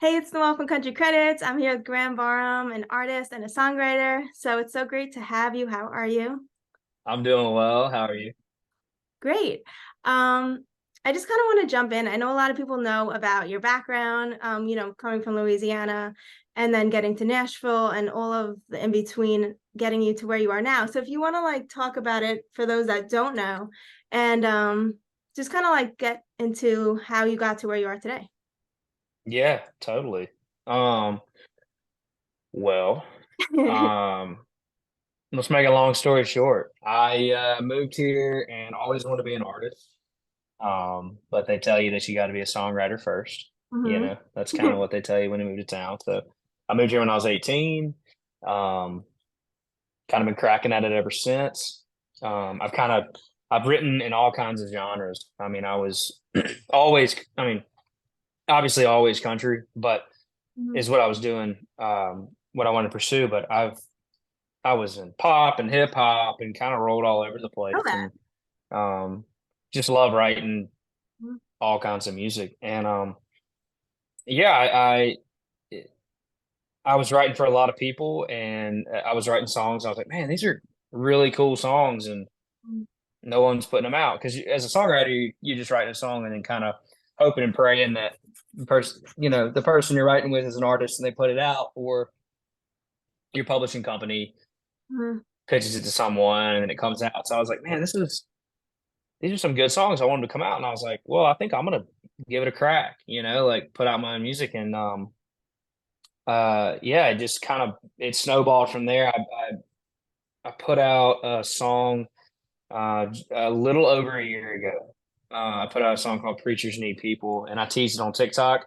Hey, it's Noelle from Country Credits. I'm here with Graham Barham, an artist and a songwriter. So it's so great to have you. How are you? I'm doing well. How are you? Great. Um, I just kind of want to jump in. I know a lot of people know about your background, coming from Louisiana and then getting to Nashville and all of the in between getting you to where you are now. So if you want to like talk about it for those that don't know and just kind of like get into how you got to where you are today. Yeah, totally. Um, well, um, let's make a long story short. I moved here and always wanted to be an artist. But they tell you that you got to be a songwriter first. hmm That's kind of what they tell you when you move to town. So I moved here when I was 18. Um, Kind of been cracking at it ever since. I've written in all kinds of genres. I mean, I was always, I mean, obviously always country, but is what I was doing, what I wanted to pursue. But I was in pop and hip hop and kind of rolled all over the place Okay. and um, just love writing all kinds of music. And yeah, I was writing for a lot of people and I was writing songs. I was like, man, these are really cool songs, and no one's putting them out because as a songwriter, you just write a song and then kind of hoping and praying that the person you're writing with is an artist and they put it out, or your publishing company Mhm. pitches it to someone and it comes out. So I was like, man, these are some good songs. I wanted to come out, and I was like, well, I think I'm gonna give it a crack. Like put out my own music, and yeah, it just kind of it snowballed from there. I put out a song a little over a year ago. I put out a song called "Preachers Need People," and I teased it on TikTok.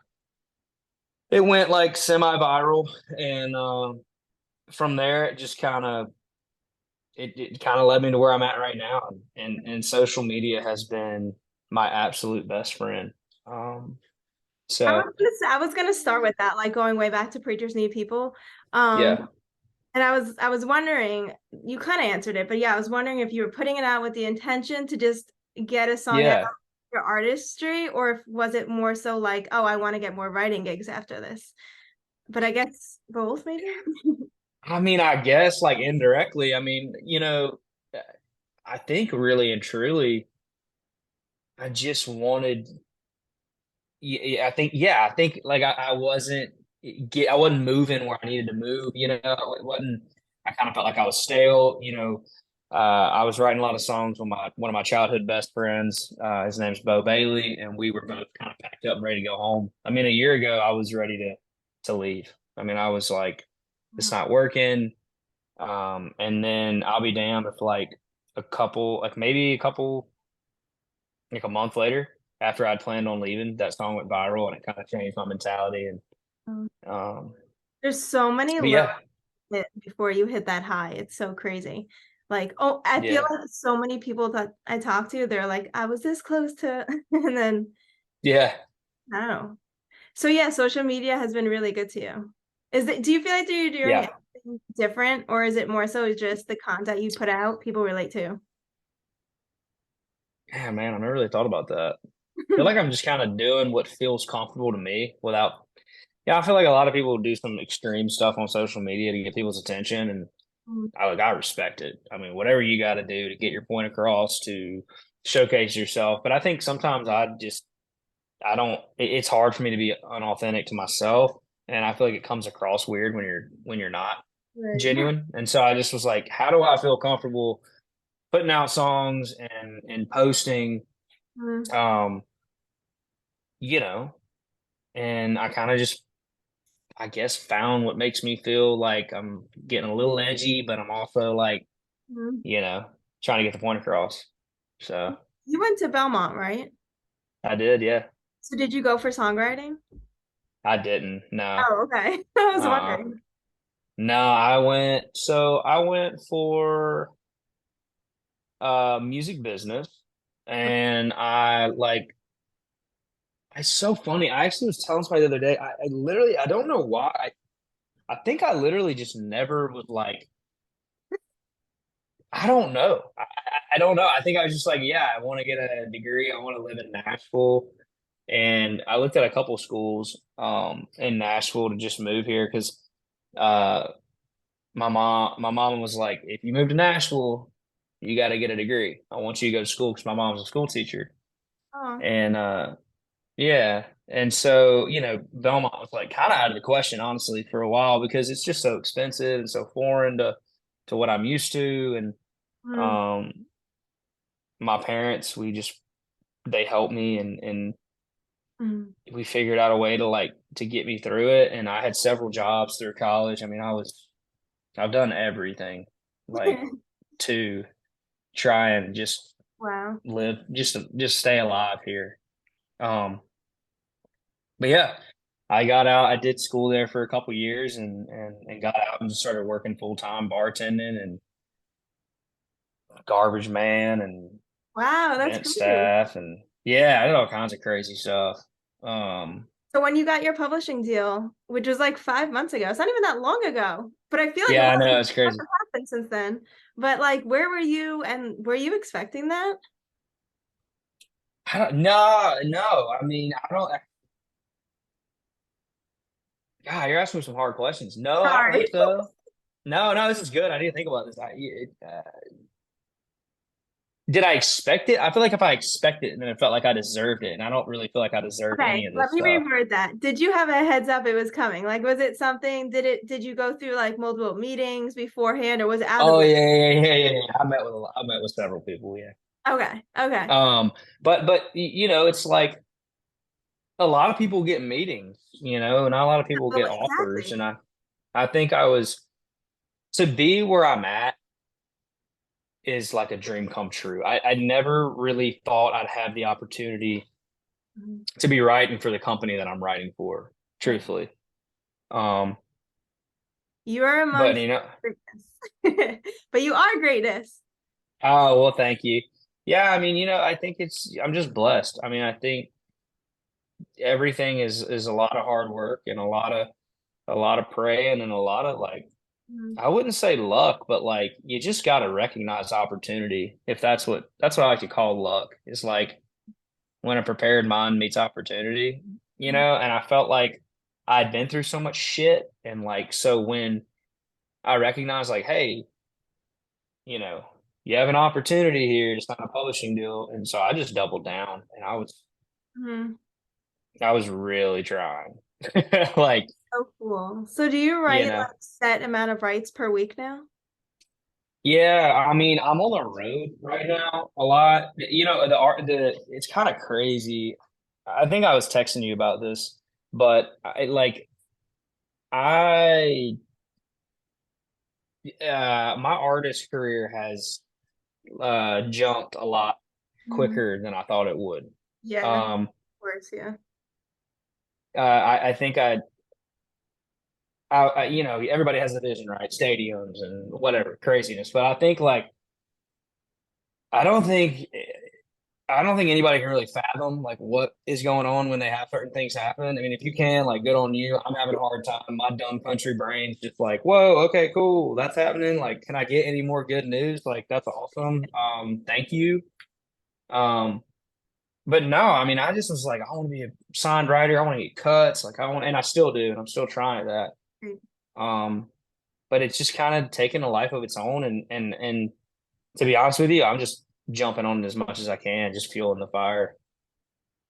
It went like semi-viral, and from there, it kind of led me to where I'm at right now, and social media has been my absolute best friend. Um, so I was gonna start with that, like going way back to Preachers Need People. Um, yeah, and I was wondering, you kind of answered it, but yeah, I was wondering if you were putting it out with the intention to just get a song out of yeah. your artistry, or if was it more so like, oh, I want to get more writing gigs after this. But I guess both, maybe. I mean, I guess like indirectly. I mean, I think really and truly, I just wanted. I think like I wasn't moving where I needed to move. It wasn't. I kind of felt like I was stale. I was writing a lot of songs with my one of my childhood best friends. His name's Bo Bailey, and we were both kind of packed up and ready to go home. I mean, a year ago, I was ready to leave. I mean, I was like, it's not working. And then I'll be damned if maybe a couple, like a month later, after I'd planned on leaving, that song went viral and it kind of changed my mentality. And um, There's so many but lows yeah, before you hit that high. It's so crazy. Like, oh, I feel yeah, like so many people that I talk to, they're like, I was this close to, and then yeah, I don't know. So yeah, social media has been really good to you. Do you feel like you're doing yeah. anything different, or is it more so just the content you put out, people relate to? Yeah, man, I never really thought about that. I feel like I'm just kind of doing what feels comfortable to me without. Yeah, I feel like a lot of people do some extreme stuff on social media to get people's attention, and I respect it. I mean, whatever you got to do to get your point across, to showcase yourself. But I think sometimes I don't. It's hard for me to be unauthentic to myself, and I feel like it comes across weird when you're not Right. genuine. And so I just was like, how do I feel comfortable putting out songs and posting? Mhm. Um, you know, and I kind of just, I guess, found what makes me feel like I'm getting a little edgy, but I'm also like, Mhm. you know, trying to get the point across. So You went to Belmont, right? I did, yeah. So did you go for songwriting? I didn't, no. Oh, okay. I was Uh-uh. wondering. No, I went for music business, and it's so funny. I actually was telling somebody the other day, I literally I don't know why. I think I literally just never was like, I don't know. I don't know. I think I was just like, yeah, I want to get a degree. I want to live in Nashville. And I looked at a couple schools in Nashville to just move here because uh my mom was like, if you move to Nashville, you got to get a degree. I want you to go to school because my mom's a school teacher. Oh. And yeah. And so, Belmont was like kind of out of the question, honestly, for a while because it's just so expensive and so foreign to what I'm used to. And Mm, um my parents, they helped me and mm. we figured out a way to get me through it. And I had several jobs through college. I mean, I've done everything like to try and just Wow. live, just stay alive here. Um, but yeah, I got out. I did school there for a couple years and got out and just started working full time bartending and garbage man and Wow, that's event crazy. staff and yeah, I did all kinds of crazy stuff. Um, So when you got your publishing deal, which was like 5 months ago, it's not even that long ago, but I feel like a yeah, lot I of know things it's crazy. have happened since then. But like, where were you and were you expecting that? No, no. I mean, I don't. God, you're asking me some hard questions. No, I don't Sorry. think so. No, no, this is good. I didn't think about this. Did I expect it? I feel like if I expect it, then it felt like I deserved it, and I don't really feel like I deserve any Okay, of let this me stuff. reword that. Did you have a heads up it was coming? Like, was it something? Did you go through like multiple meetings beforehand, or was it out of the Oh blue? yeah, yeah, yeah, yeah, yeah. I met with several people. Yeah. Okay, okay. Um, it's like a lot of people get meetings. Not a lot of people Oh, get offers, exactly. and I think I was to be where I'm at is like a dream come true. I never really thought I'd have the opportunity Mhm. to be writing for the company that I'm writing for, Right. truthfully. Um, You are but amongst you know, greatness. But you are greatness. oh well, thank you. Yeah, I mean, I think I'm just blessed. I mean, I think everything is a lot of hard work and a lot of praying and a lot of like Mhm. I wouldn't say luck, but like you just got to recognize opportunity. If that's what I like to call luck. It's like when a prepared mind meets opportunity. And I felt like I'd been through so much shit. And like, so when I recognized, like, hey, you know, you have an opportunity here to sign a publishing deal. And so I just doubled down and Mhm. I was really trying. Like, So cool. So do you you write know, like set amount of writes per week now? yeah, I mean, I'm on the road right now a lot. It's kind of crazy. I think I was texting you about this, but I my artist career has jumped a lot Mhm. quicker than I thought it would. Yeah, of Um, course, yeah. I think everybody has a vision, right? Stadiums and whatever craziness, but I think like I don't think I don't think anybody can really fathom like what is going on when they have certain things happen. I mean, if you can, like, good on you. I'm having a hard time. My dumb country brain's just like, whoa, okay, cool, that's happening. Like, can I get any more good news? Like, that's awesome. Thank you. Um, but no, I mean, I just was like, I want to be a signed writer. I want to get cuts. Like, and I still do, and I'm still trying at Great. that. But it's just kind of taken a life of its own, and to be honest with you, I'm just jumping on it as much as I can, just fueling the fire.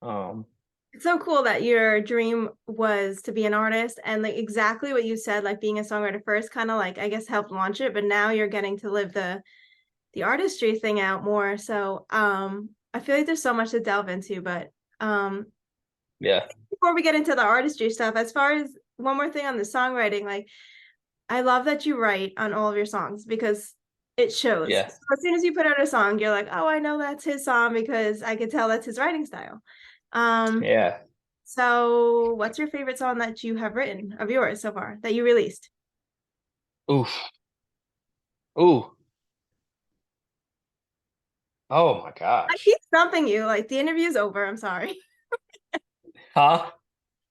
Um, It's so cool that your dream was to be an artist and like exactly what you said, like being a songwriter first kind of like I guess helped launch it, but now you're getting to live the artistry thing out more. So I feel like there's so much to delve into, but um yeah, before we get into the artistry stuff, as far as one more thing on the songwriting, like I love that you write on all of your songs because it shows. yeah, So as soon as you put out a song, you're like, oh, I know that's his song because I could tell that's his writing style. Um, yeah. so what's your favorite song that you have written of yours so far that you released? Oof, ooh, oh my I gosh, keep stumping you, like the interview's over. I'm sorry. huh?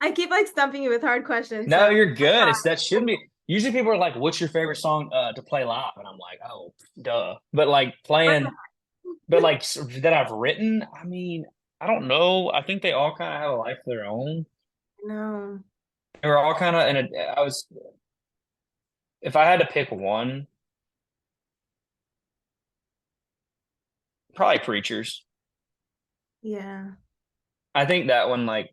I keep like stumping you with hard questions. No, So you're good. That shouldn't be. Usually people are like, "What's your favorite song to play live?" And I'm like, "Oh, duh." But like playing, but like that I've written. I mean, I don't know. I think they all kind of have a life of their own. No. They were all kind of in a. I was if I had to pick one, probably Preachers. Yeah. I think that one like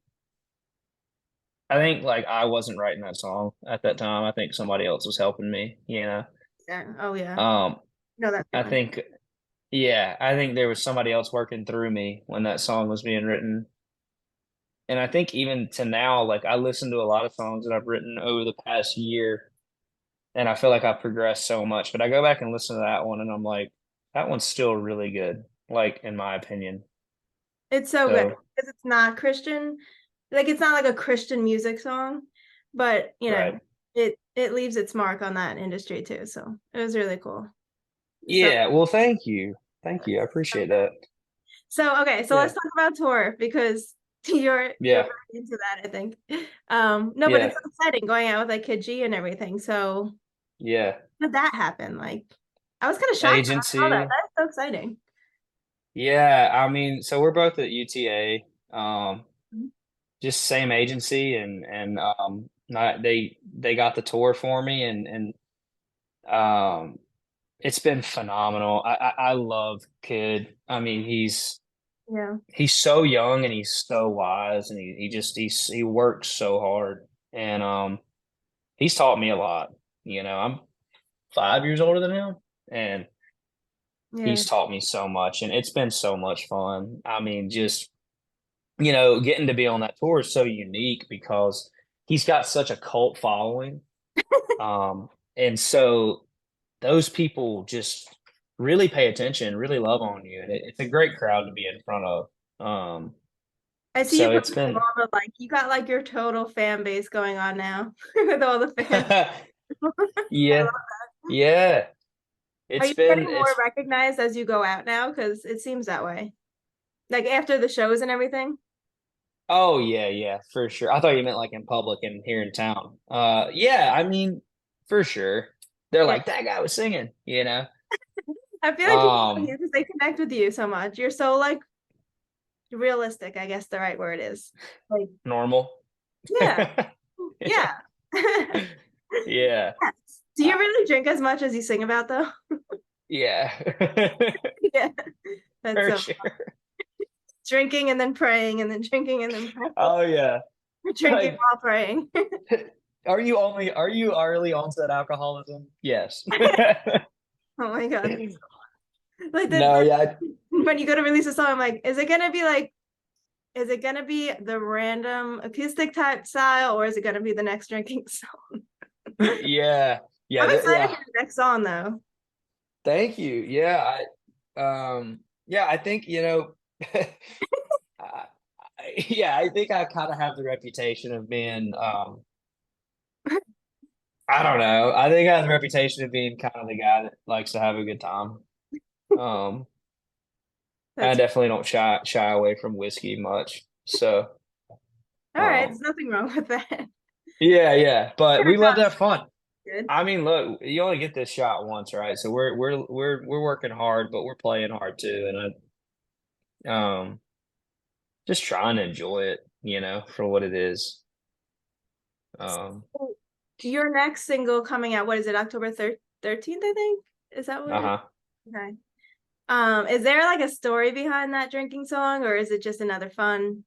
I think like I wasn't writing that song at that time. I think somebody else was helping me, you know. Yeah. Oh yeah. Um, No, that I feeling. think yeah, I think there was somebody else working through me when that song was being written. And I think even to now, like I listen to a lot of songs that I've written over the past year, and I feel like I've progressed so much. But I go back and listen to that one, and I'm like, that one's still really good, like in my opinion. It's so good So, because it's not Christian. Like it's not like a Christian music song, but right. it leaves its mark on that industry too. So it was really cool. So Yeah, well, thank you. Thank you. I appreciate that. so okay, so Yeah. let's talk about tour because you're Yeah. very into that, I think. No, but it's Yeah. so exciting going out with like Kid G and everything. So Yeah. how did that happen? Like I was kind of shocked when I saw that. Agency. That's so exciting. Yeah, I mean, so we're both at UTA, just same agency, and not, they got the tour for me, and um, it's been phenomenal. I love Kid. I mean, Yeah. he's so young and he's so wise, and he works so hard, and he's taught me a lot. You know, I'm 5 years older than him, and Yeah. he's taught me so much, and it's been so much fun. I mean, just getting to be on that tour is so unique because he's got such a cult following. And so those people just really pay attention, really love on you. And it's a great crowd to be in front of. I see you So it's posting been, all the like you got like your total fan base going on now with all the fans. I yeah, love that. yeah. Are It's you been, getting more it's, recognized as you go out now? Because it seems that way. Like after the shows and everything. oh, yeah, yeah, for sure. I thought you meant like in public and here in town. Yeah, I mean, for sure. They're Yeah. like, that guy was singing, you know? I feel like people love you Um, because they connect with you so much. You're so like realistic, I guess the right word is. Like, Normal. yeah, Yeah. yeah. Yeah. Do you Uh, really drink as much as you sing about though? yeah. Yeah. That's For so sure. drinking and then praying and then drinking and then praying. Oh yeah. Drinking Like, while praying. are you early onset alcoholism? Yes. Oh my God. Like No, yeah. when you go to release a song, I'm like, is it gonna be the random acoustic type style or is it gonna be the next drinking song? Yeah. Yeah. I'm excited Yeah. for the next song though. Thank you. Yeah. Yeah, I think, I, yeah, I think I kind of have the reputation of being, I don't know. I think I have the reputation of being kind of the guy that likes to have a good time. Um, I That's definitely don't shy away from whiskey much. So, all right. um, There's nothing wrong with that. yeah, yeah. But we love to have fun. Good. I mean, look, you only get this shot once, right? So we're working hard, but we're playing hard too, and just trying to enjoy it, for what it is. Um, So, your next single coming out, what is it, October 13th, I think? Is that what it is? uh-huh. Okay. Is there like a story behind that drinking song, or is it just another fun,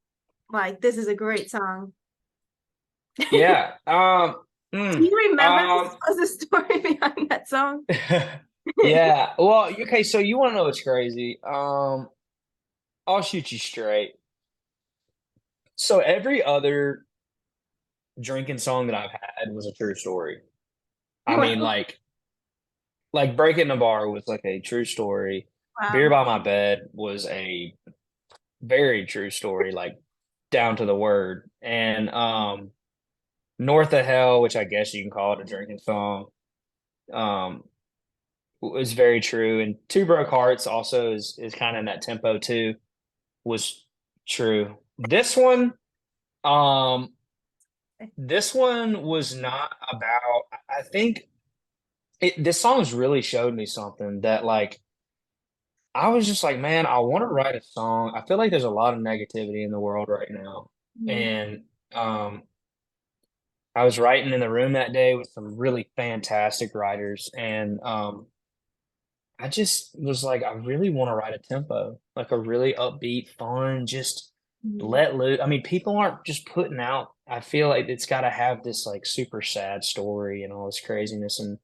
like this is a great song? Do Yeah. you remember Um, this was a story behind that song? yeah. Well, okay, so you want to know what's crazy? I'll shoot you straight. So every other drinking song that I've had was a true story. I mean, Wow. like Breaking the Bar was like a true story. Beer Wow. by My Bed was a very true story, like down to the word. And North of Hell, which I guess you can call it a drinking song, um, was very true. And Two Broke Hearts also is kind of in that tempo too, was true. Um, this one was not about, I think this song's really showed me something that like I was just like, man, I want to write a song. I feel like there's a lot of negativity in the world right now. Mhm. And I was writing in the room that day with some really fantastic writers. And I just was like, I really want to write a tempo, like a really upbeat, fun, just Mhm. let loose. I mean, people aren't just putting out, I feel like it's got to have this like super sad story and all this craziness. And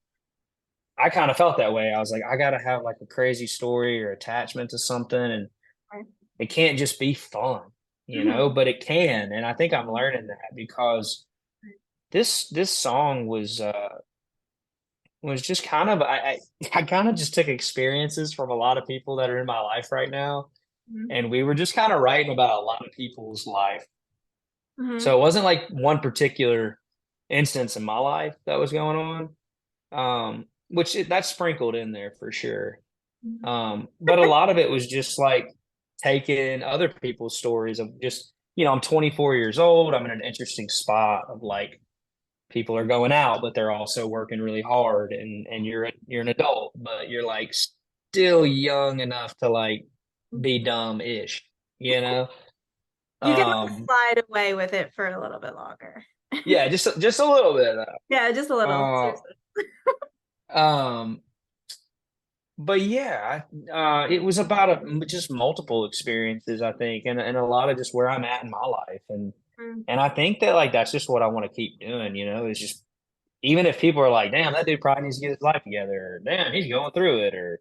I kind of felt that way. I was like, I got to have like a crazy story or attachment to something. And Right. it can't just be fun, Mhm. but it can. And I think I'm learning that because this song was just kind of I kind of just took experiences from a lot of people that are in my life right now, Mhm. and we were just kind of writing about a lot of people's life. So Mhm. it wasn't like one particular instance in my life that was going on, that's sprinkled in there for sure. Mhm. But a lot of it was just like taking other people's stories of just, I'm 24 years old. I'm in an interesting spot of like people are going out, but they're also working really hard, and you're an adult, but you're like still young enough to like be dumb-ish, you know? You can like Um, slide away with it for a little bit longer. yeah, just a little bit of Yeah, just a that. little. Seriously. Um, but yeah, it was about just multiple experiences, I think, and a lot of just where I'm at in my life, Mm. and I think that like that's just what I want to keep doing, is just even if people are like, damn, that dude probably needs to get his life together, or damn, he's going through it, or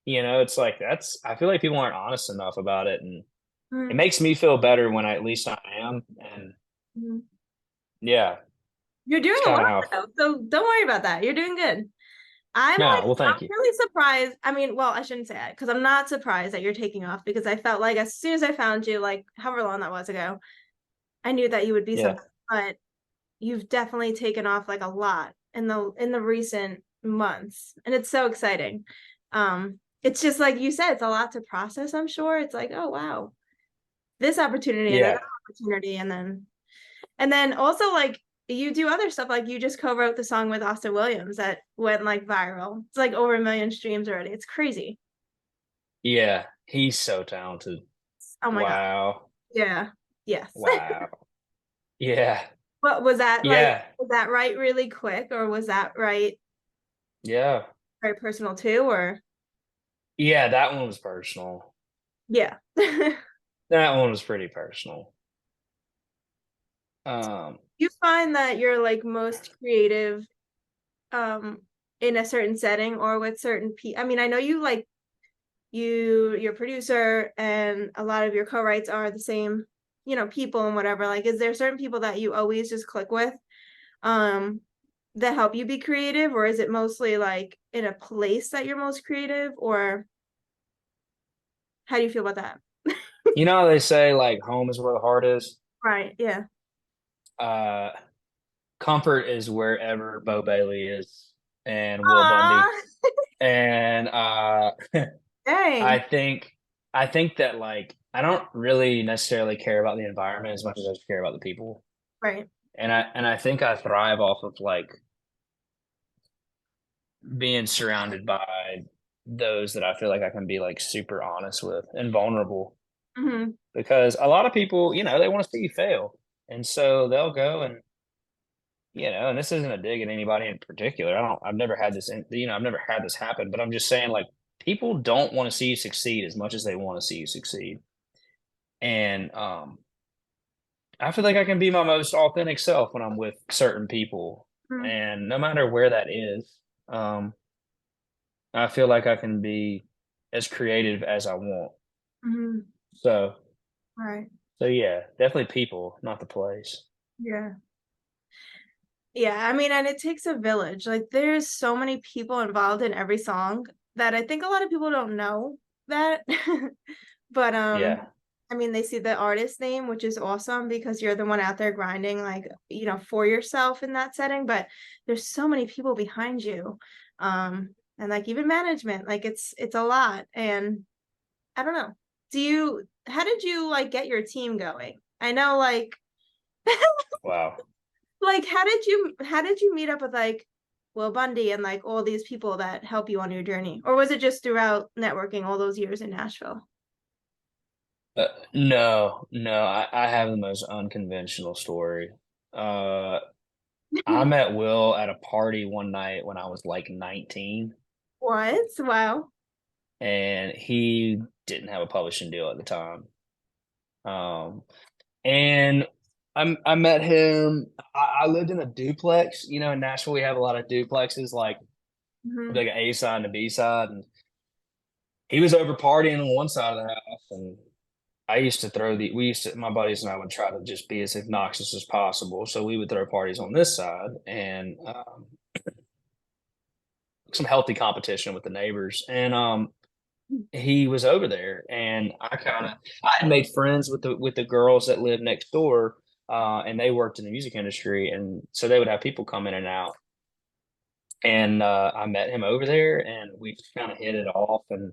it's like I feel like people aren't honest enough about it, and it Mm. makes me feel better when at least I am, and Mm. yeah, You're doing it's a kind lot of how. though, so don't worry about that. You're doing good. No, well, I'm thank you. really surprised. I mean, well, I shouldn't say that because I'm not surprised that you're taking off because I felt like as soon as I found you, like however long that was ago, I knew that you would be Yeah, something. But you've definitely taken off like a lot in the recent months, and it's so exciting. It's just like you said, it's a lot to process, I'm sure. It's like, oh wow, this opportunity and then yeah, that opportunity, and then also like you do other stuff, like you just co-wrote the song with Austin Williams that went like viral. It's like over 1 million streams already. It's crazy. yeah. He's so talented. Oh my God. Wow, Yeah. Yes. wow. Yeah, But was that like, yeah, was that right really quick, or was that right yeah, very personal too, or yeah. That one was personal. yeah. That one was pretty personal. Um, You find that you're like most creative um in a certain setting or with certain people? I mean, I know you like your producer and a lot of your co-writes are the same, people and whatever. Like, is there certain people that you always just click with um that help you be creative, or is it mostly like in a place that you're most creative, or how do you feel about that? how they say like home is where the heart is. Right, yeah. Uh, Comfort is wherever Bo Bailey is and Will Aw, Bundy. And I dang. think I think that like I don't really necessarily care about the environment as much as I just care about the people. Right. And I think I thrive off of like being surrounded by those that I feel like I can be like super honest with and vulnerable, Hmm. because a lot of people, they want to see you fail. And so they'll go and this isn't a dig at anybody in particular. I've never had I've never had this happen, but I'm just saying like people don't want to see you succeed as much as they want to see you succeed. And I feel like I can be my most authentic self when I'm with certain people. And no matter where that is, um, I feel like I can be as creative as I want. Hmm. So, Right. so yeah, definitely people, not the place. Yeah. Yeah, I mean, and it takes a village. Like, there's so many people involved in every song that I think a lot of people don't know that. But Yeah. I mean, they see the artist name, which is awesome because you're the one out there grinding, like, for yourself in that setting. But there's so many people behind you. And like even management, like it's a lot. And I don't know. How did you like get your team going? I know like Wow. like how did you meet up with like Will Bundy and like all these people that help you on your journey? Or was it just throughout networking all those years in Nashville? No, I have the most unconventional story. Uh, I met Will at a party one night when I was like 19, What? Wow. and he didn't have a publishing deal at the time. Um, and I met him. I lived in a duplex. You know, in Nashville, we have a lot of duplexes, Mhm. like an A side and a B side. And he was over partying on one side of the house, and I used to my buddies and I would try to just be as obnoxious as possible. So we would throw parties on this side and some healthy competition with the neighbors. And he was over there, and I had made friends with the girls that lived next door, and they worked in the music industry, and so they would have people come in and out. And I met him over there, and we just kind of hit it off. And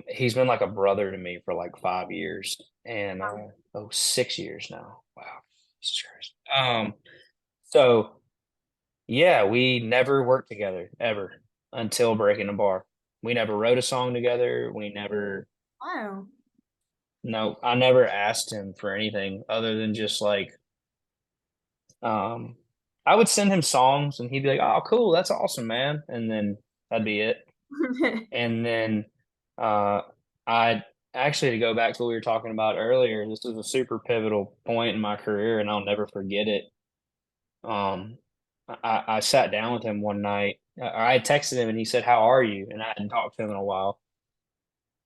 he's been like a brother to me for like 5 years, and 6 years now. Wow, Jesus Christ. So yeah, we never worked together ever until Breaking the Bar. We never wrote a song together. We never, Wow. no, I never asked him for anything other than just like, um, I would send him songs and he'd be like, "Oh, cool, that's awesome, man," and then that'd be it. And then, uh, I actually, to go back to what we were talking about earlier, this was a super pivotal point in my career, and I'll never forget it. Um, I sat down with him one night. I had texted him and he said, "How are you?" And I hadn't talked to him in a while.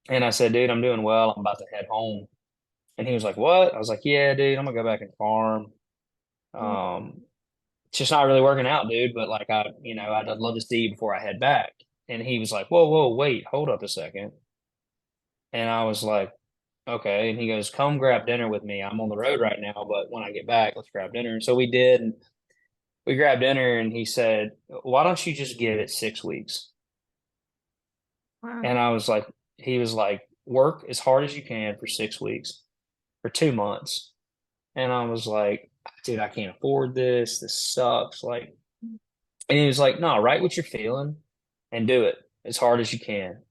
And I said, "Dude, I'm doing well. I'm about to head home." And he was like, "What?" I was like, "Yeah, dude, I'm gonna go back and farm. Um, it's just not really working out, dude. But like, I'd love to see you before I head back." And he was like, "Whoa, wait, hold up a second." And I was like, "Okay." And he goes, "Come grab dinner with me. I'm on the road right now, but when I get back, let's grab dinner." And so we did. And we grabbed dinner, and he said, "Why don't you just give it 6 weeks?" Wow. And he was like, "Work as hard as you can for 6 weeks, for 2 months." And I was like, "Dude, I can't afford this. This sucks." Like, and he was like, "No, write what you're feeling and do it as hard as you can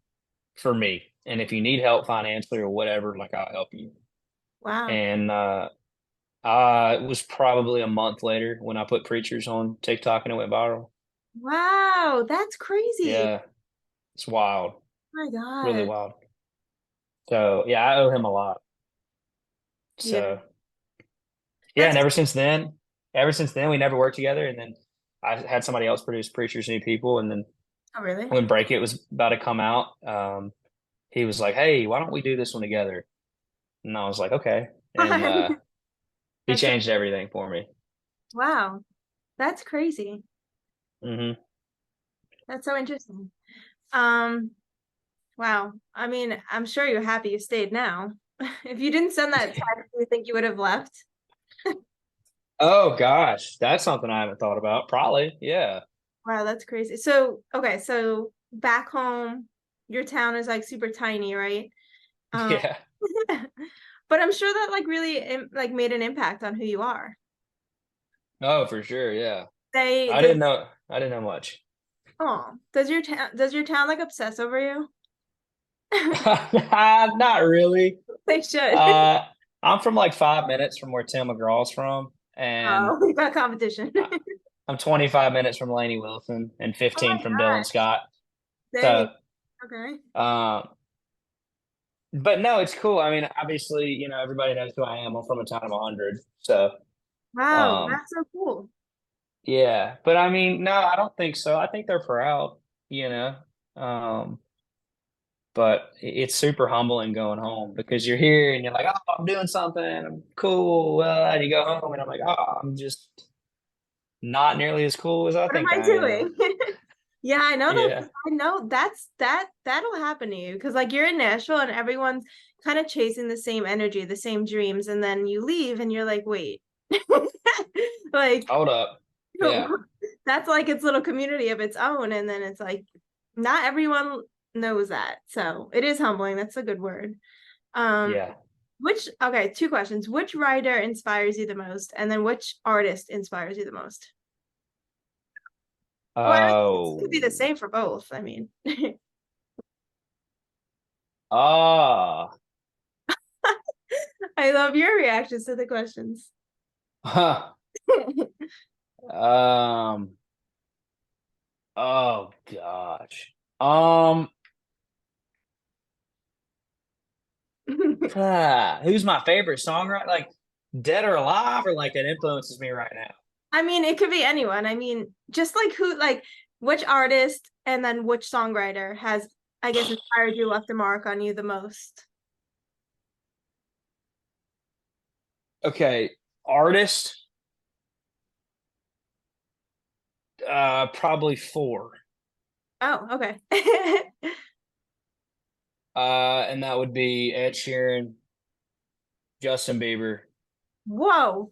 for me. And if you need help financially or whatever, like I'll help you." Wow. And it was probably a month later when I put Preachers on TikTok and it went viral. Wow. That's crazy. Yeah, it's wild, Oh my really God. wild. So yeah, I owe him a lot. Yeah. So yeah, That's and ever since then, we never worked together. And then I had somebody else produce Preachers New People. And then oh really? when Break It was about to come out, he was like, "Hey, why don't we do this one together?" And I was like, "Okay." And he That's so, changed everything for me. wow. That's crazy. Hmm. That's so interesting. Um, wow. I mean, I'm sure you're happy you stayed now. If you didn't send that text, do you think you would have left? Oh gosh, that's something I haven't thought about. Probably, yeah, Wow, that's crazy. So, okay, so back home, your town is like super tiny, right? Um, yeah. but I'm sure that like really like made an impact on who you are. Oh, for sure, yeah. They I did. didn't know. I didn't know much. Oh, does your town like obsess over you? Not really. They should. Uh, I'm from like 5 minutes from where Tim McGraw's from, and Oh, we got competition. I, I'm 25 minutes from Lainey Wilson and Oh 15 my from Dylan God. Scott. Dang. So, Okay. uh, but no, it's cool. I mean, obviously, everybody knows who I am. I'm from a town of 100. So, Wow, um, that's so cool. yeah. But I mean, no, I don't think so. I think they're proud, you know. Um, but it's super humbling going home because you're here and you're like, "Oh, I'm doing something. I'm cool." Well, and you go home and I'm like, "Oh, I'm just not nearly as cool as I What am think I I am." doing? Yeah, I know that. Yeah. I know that'll happen to you because like you're in Nashville and everyone's kind of chasing the same energy, the same dreams, and then you leave and you're like, wait, like Hold up. Yeah. that's like its little community of its own, and then it's like not everyone knows that, so it is humbling. That's a good word. Um, Yeah. which okay, two questions: which writer inspires you the most, and then which artist inspires you the most? Well, I guess it could be the Oh, same for both. I mean, ah, I love your reactions to the questions. huh. Um, oh gosh. Um, who's my favorite songwriter? Like dead or alive, or like that influences me right now? I mean, it could be anyone. I mean, just like who, like which artist and then which songwriter has, I guess, inspired you, left a mark on you the most. Okay, artist, probably four. Oh, okay. And that would be Ed Sheeran, Justin Bieber, Whoa.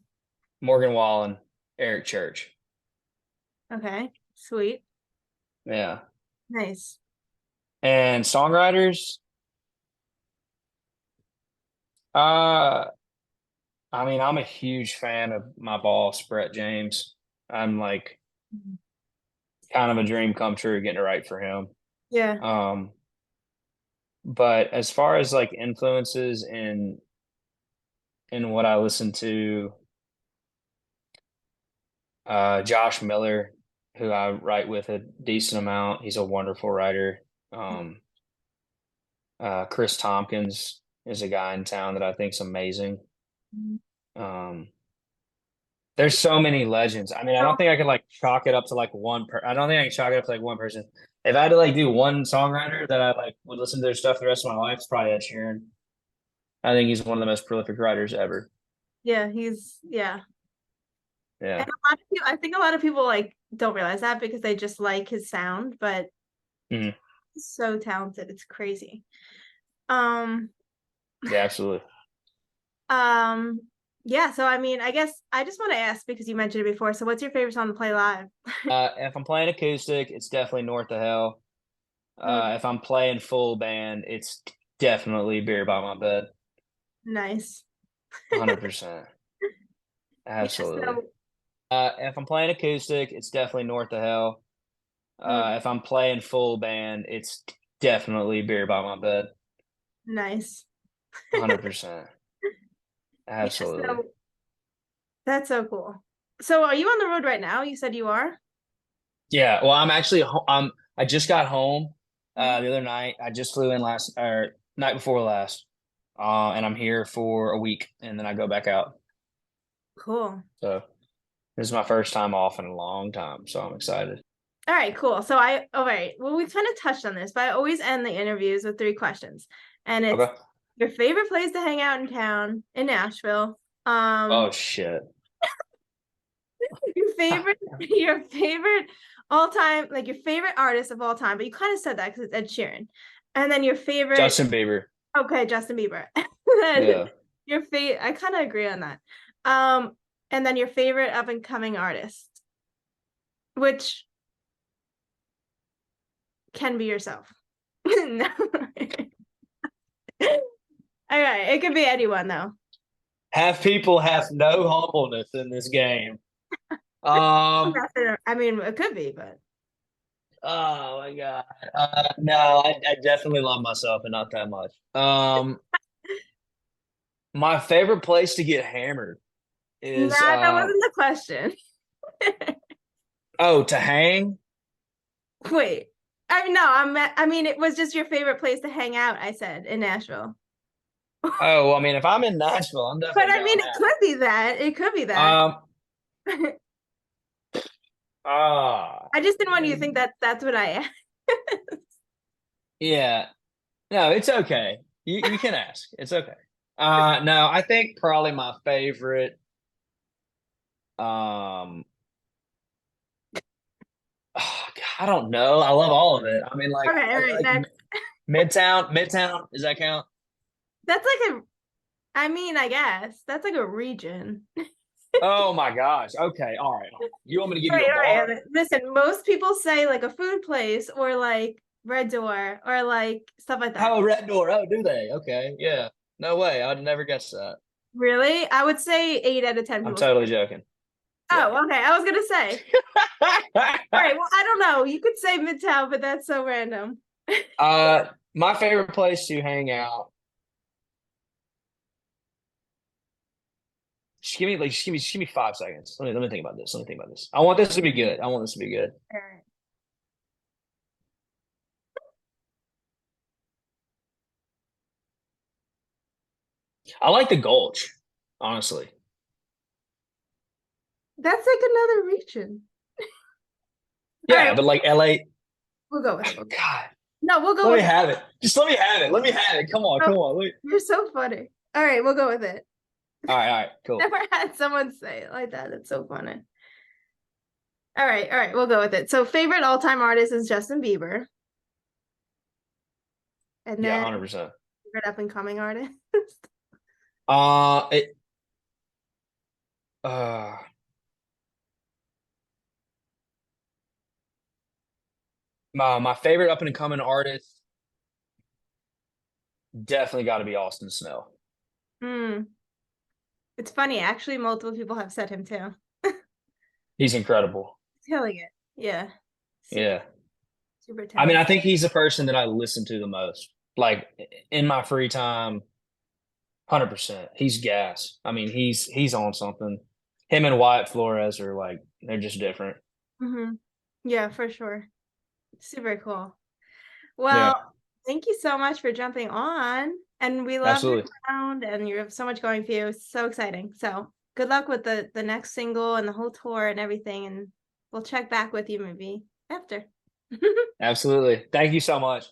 Morgan Wallen, Eric Church. Okay. Sweet. Yeah. Nice. And songwriters, uh, I mean, I'm a huge fan of my boss, Brett James. I'm like kind of a dream come true getting to write for him. Yeah. Um, but as far as like influences in what I listen to, Josh Miller, who I write with a decent amount, he's a wonderful writer. Um, Chris Tompkins is a guy in town that I think's amazing. Um, there's so many legends. I mean, I don't think I could like chalk it up to like I don't think I can chalk it up to like one person. If I had to like do one songwriter that I like would listen to their stuff the rest of my life, it's probably Ed Sheeran. I think he's one of the most prolific writers ever. Yeah, yeah. And Yeah. a lot of people, I think a lot of people like don't realize that because they just like his sound, but Mhm. he's so talented. It's crazy. Um, Yeah, absolutely. um, yeah, so I mean, I guess I just want to ask because you mentioned it before. So what's your favorite song to play live? If I'm playing acoustic, it's definitely North of Hell. Mm, If I'm playing full band, it's definitely Beer by My Bed. nice. 100%. Yeah, Absolutely. so If I'm playing acoustic, it's definitely North of Hell. mm, If I'm playing full band, it's definitely Beer by My Bed. nice. 100%. Yeah, Absolutely. so that's so cool. So are you on the road right now? You said you are? Yeah, well, I'm actually I just got home Mhm. the other night. I just flew in last or night before last. And I'm here for a week and then I go back out. Cool. So this is my first time off in a long time, so I'm excited. All right, cool. All right. Well, we kind of touched on this, but I always end the interviews with three questions. And it's Okay. your favorite place to hang out in town in Nashville. Oh shit. Your favorite all time, like your favorite artist of all time, but you kind of said that because it's Ed Sheeran. And then your favorite, Justin Bieber. okay, Justin Bieber. Then Yeah. your favorite, I kind of agree on that. Um, and then your favorite up and coming artist, which can be yourself. No. All right, it could be anyone though. Have people have no humbleness in this game. Um, I mean, it could be, but oh my God. No, I definitely love myself and not that much. My favorite place to get hammered nah, is that wasn't the question. oh, to hang. Wait, I mean, it was just your favorite place to hang out. I said in Nashville, Oh, well, I mean, if I'm in Nashville, I'm but definitely I mean, going it could be that. It could be that. out. Ah, I just didn't want you to think that that's what I am. yeah. No, it's okay. You can ask. It's okay. No, I think probably my favorite. Um, oh, God, I don't know. I love all of it. I mean, like, Okay, all right, like next. Midtown. Midtown. Does that count? That's like a. I mean, I guess that's like a region. Oh my gosh. Okay. All right. You want me to give you a All bar? right. Listen, most people say like a food place or like Red Door or like stuff like that. Oh, Red Door. Oh, do they? Okay. Yeah. No way. I'd never guess that. Really? I would say 8 out of 10 I'm people say totally joking. Yeah. Oh, okay. I was gonna say. All right. Well, I don't know. You could say Midtown, but that's so random. My favorite place to hang out. Just give me 5 seconds. Let me think about this. Let me think about this. I want this to be good. I want this to be good. All right. I like the Gulch, honestly. That's like another region. All right. Yeah, but like LA. We'll go with it. Oh, God, No, we'll go let me with it. have it. Just let me have it. Let me have it. Come on, Oh, come on. you're so funny. All right. We'll go with it. All right, cool. Never had someone say it like that. It's so funny. All right, we'll go with it. So favorite all-time artist is Justin Bieber. And Yeah, then 100%. favorite up-and-coming artist. It uh my favorite up and coming artist definitely got to be Austin Snow. Hmm. It's funny, actually, multiple people have said him too. He's incredible. Killing it. Yeah. Super, Yeah. super I mean, I talented. think he's the person that I listen to the most. Like in my free time, 100%. He's gas. I mean, he's on something. Him and Wyatt Flores are like they're just different. Hmm. Yeah, for sure. Super cool. Well, Yeah, thank you so much for jumping on. And we love your absolutely. sound and you have so much going for you. It's so exciting. So good luck with the next single and the whole tour and everything. And we'll check back with you maybe after. Absolutely. Thank you so much.